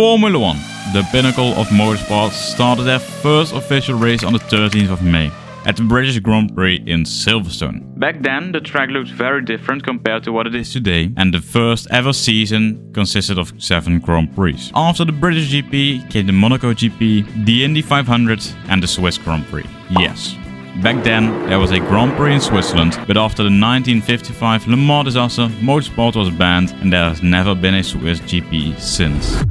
Formula 1, the pinnacle of motorsport, started their first official race on the 13th of May at the British Grand Prix in Silverstone. Back then, the track looked very different compared to what it is today, and the first ever season consisted of 7 Grand Prix. After the British GP came the Monaco GP, the Indy 500 and the Swiss Grand Prix. Yes. Back then, there was a Grand Prix in Switzerland, but after the 1955 Le Mans disaster, motorsport was banned and there has never been a Swiss GP since.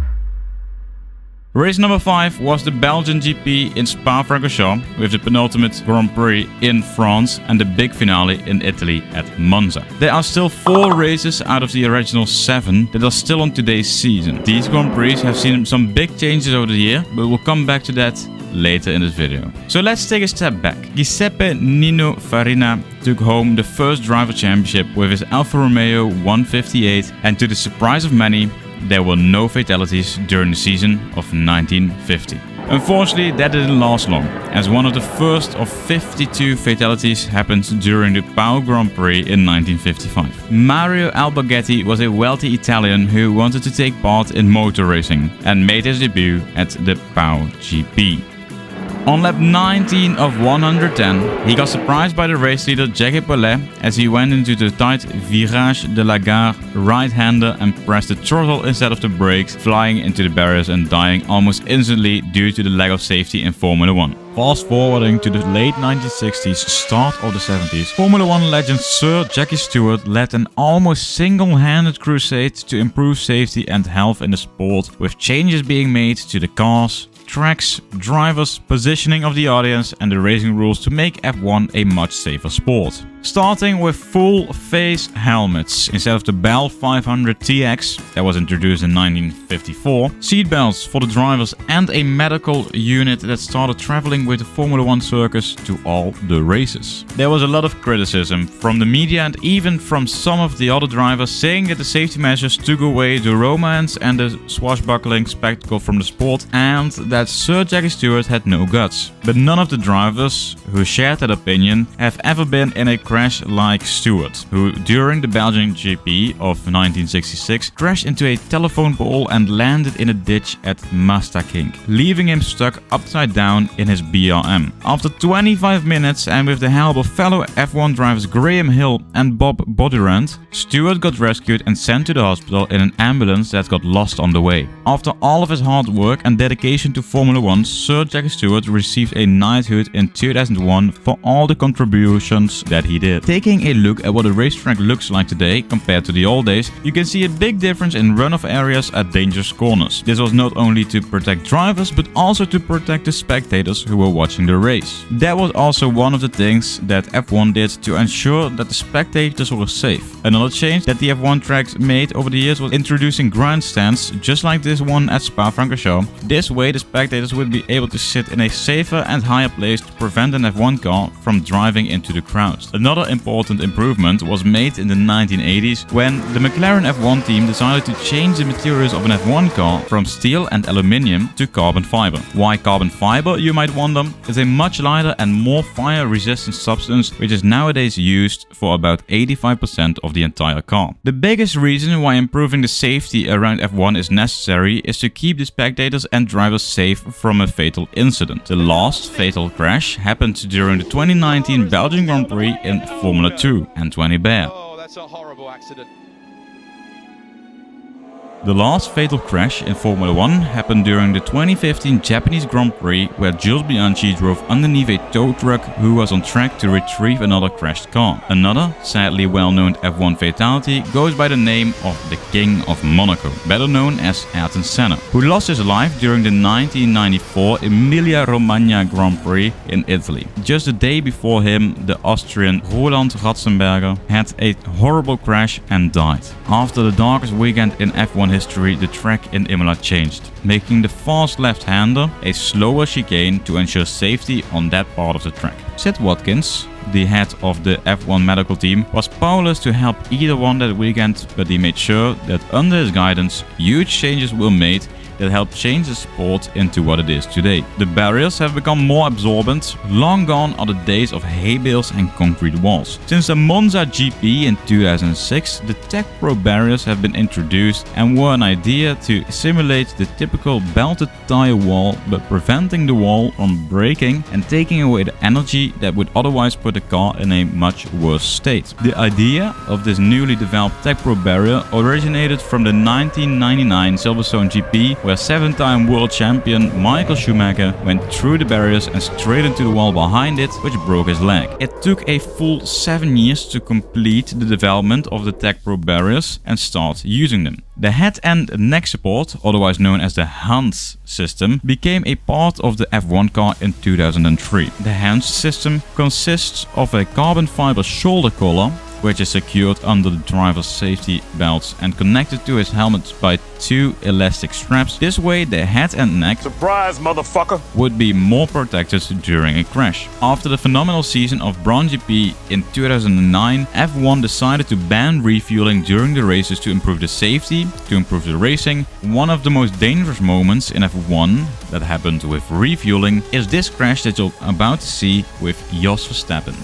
Race number 5 was the Belgian GP in Spa-Francorchamps, with the penultimate Grand Prix in France and the big finale in Italy at Monza. There are still 4 races out of the original 7 that are still on today's season. These Grand Prix have seen some big changes over the year, but we'll come back to that later in this video. So let's take a step back. Giuseppe Nino Farina took home the first driver championship with his Alfa Romeo 158, and to the surprise of many, there were no fatalities during the season of 1950. Unfortunately, that didn't last long, as one of the first of 52 fatalities happened during the Pau Grand Prix in 1955. Mario Alberghetti was a wealthy Italian who wanted to take part in motor racing and made his debut at the Pau GP. On lap 19 of 110, he got surprised by the race leader Jackie Paulet as he went into the tight Virage de la Gare right-hander and pressed the throttle instead of the brakes, flying into the barriers and dying almost instantly due to the lack of safety in Formula 1. Fast forwarding to the late 1960s, start of the 70s, Formula 1 legend Sir Jackie Stewart led an almost single-handed crusade to improve safety and health in the sport, with changes being made to the cars, tracks, drivers, positioning of the audience and the racing rules to make F1 a much safer sport. Starting with full face helmets instead of the Bell 500 TX that was introduced in 1954, seatbelts for the drivers, and a medical unit that started traveling with the Formula 1 circus to all the races. There was a lot of criticism from the media and even from some of the other drivers, saying that the safety measures took away the romance and the swashbuckling spectacle from the sport, and that Sir Jackie Stewart had no guts. But none of the drivers who shared that opinion have ever been in a crash like Stewart, who during the Belgian GP of 1966 crashed into a telephone pole and landed in a ditch at Maassluis, leaving him stuck upside down in his BRM. After 25 minutes and with the help of fellow F1 drivers Graham Hill and Bob Bondurant, Stewart got rescued and sent to the hospital in an ambulance that got lost on the way. After all of his hard work and dedication to Formula 1, Sir Jackie Stewart received a knighthood in 2001 for all the contributions that he did. Taking a look at what a racetrack looks like today compared to the old days, you can see a big difference in runoff areas at dangerous corners. This was not only to protect drivers but also to protect the spectators who were watching the race. That was also one of the things that F1 did to ensure that the spectators were safe. Another change that the F1 tracks made over the years was introducing grandstands just like this one at Spa-Francorchamps. This way the spectators would be able to sit in a safer and higher place to prevent an F1 car from driving into the crowd. Another important improvement was made in the 1980s when the McLaren F1 team decided to change the materials of an F1 car from steel and aluminium to carbon fiber. Why carbon fiber, you might wonder? It's a much lighter and more fire-resistant substance which is nowadays used for about 85% of the entire car. The biggest reason why improving the safety around F1 is necessary is to keep the spectators and drivers safe from a fatal incident. The last fatal crash happened during the 2019 Belgian Grand Prix in Formula 2, Antoine Hubert. Oh, that's a horrible accident. The last fatal crash in Formula 1 happened during the 2015 Japanese Grand Prix, where Jules Bianchi drove underneath a tow truck who was on track to retrieve another crashed car. Another, sadly well-known F1 fatality goes by the name of the King of Monaco, better known as Ayrton Senna, who lost his life during the 1994 Emilia-Romagna Grand Prix in Italy. Just the day before him, the Austrian Roland Ratzenberger had a horrible crash and died. After the darkest weekend in F1 history, the track in Imola changed, making the fast left-hander a slower chicane to ensure safety on that part of the track. Sid Watkins, the head of the F1 medical team, was powerless to help either one that weekend, but he made sure that under his guidance, huge changes were made that helped change the sport into what it is today. The barriers have become more absorbent. Long gone are the days of hay bales and concrete walls. Since the Monza GP in 2006, the Tech Pro barriers have been introduced and were an idea to simulate the typical belted tire wall, but preventing the wall from breaking and taking away the energy that would otherwise put the car in a much worse state. The idea of this newly developed Tech Pro barrier originated from the 1999 Silverstone GP, where 7-time world champion Michael Schumacher went through the barriers and straight into the wall behind it, which broke his leg. It took a full 7 years to complete the development of the Tech Pro barriers and start using them. The head and neck support, otherwise known as the Hans system, became a part of the F1 car in 2003. The Hans system consists of a carbon fiber shoulder collar, which is secured under the driver's safety belts and connected to his helmet by 2 elastic straps. This way the head and neck, surprise motherfucker, would be more protected during a crash. After the phenomenal season of Brawn GP in 2009, F1 decided to ban refueling during the races to improve the safety, to improve the racing. One of the most dangerous moments in F1 that happened with refueling is this crash that you're about to see with Jos Verstappen.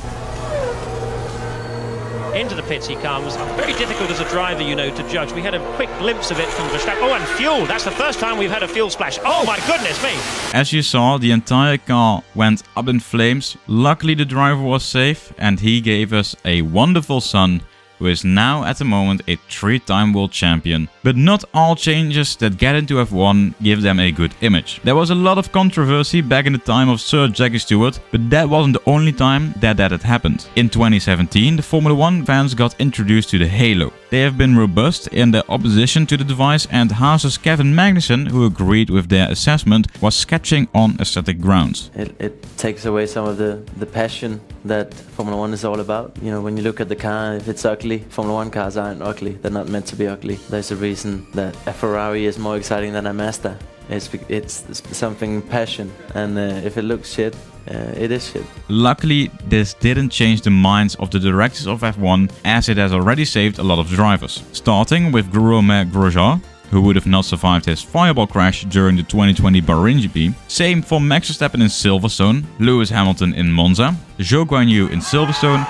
Into the pits he comes. Very difficult as a driver, you know, to judge. We had a quick glimpse of it from Verstappen. Oh, and fuel. That's the first time we've had a fuel splash. Oh, my goodness me. As you saw, the entire car went up in flames. Luckily, the driver was safe and he gave us a wonderful son, who is now at the moment a 3-time world champion. But not all changes that get into F1 give them a good image. There was a lot of controversy back in the time of Sir Jackie Stewart, but that wasn't the only time that had happened. In 2017, the Formula 1 fans got introduced to the Halo. They have been robust in their opposition to the device, and Haas's Kevin Magnussen, who agreed with their assessment, was sketching on aesthetic grounds. It takes away some of the passion that Formula 1 is all about. You know, when you look at the car, if it's ugly, Formula 1 cars aren't ugly. They're not meant to be ugly. There's a reason that a Ferrari is more exciting than a Mazda. It's something passion, and if it looks shit, it is shit. Luckily, this didn't change the minds of the directors of F1, as it has already saved a lot of drivers. Starting with Guillaume Grosjean, who would have not survived his fireball crash during the 2020 Bahrain GP. Same for Max Verstappen in Silverstone, Lewis Hamilton in Monza, Zhou Guanyu in Silverstone,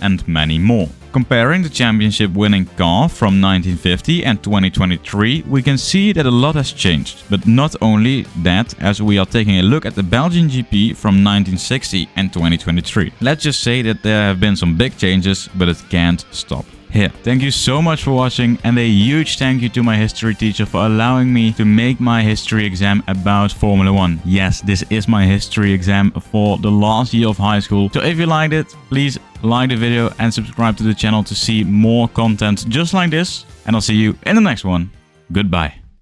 and many more. Comparing the championship winning car from 1950 and 2023, we can see that a lot has changed. But not only that, as we are taking a look at the Belgian GP from 1960 and 2023. Let's just say that there have been some big changes, but it can't stop here. Thank you so much for watching, and a huge thank you to my history teacher for allowing me to make my history exam about Formula 1. Yes, this is my history exam for the last year of high school. So if you liked it, please like the video and subscribe to the channel to see more content just like this. And I'll see you in the next one. Goodbye.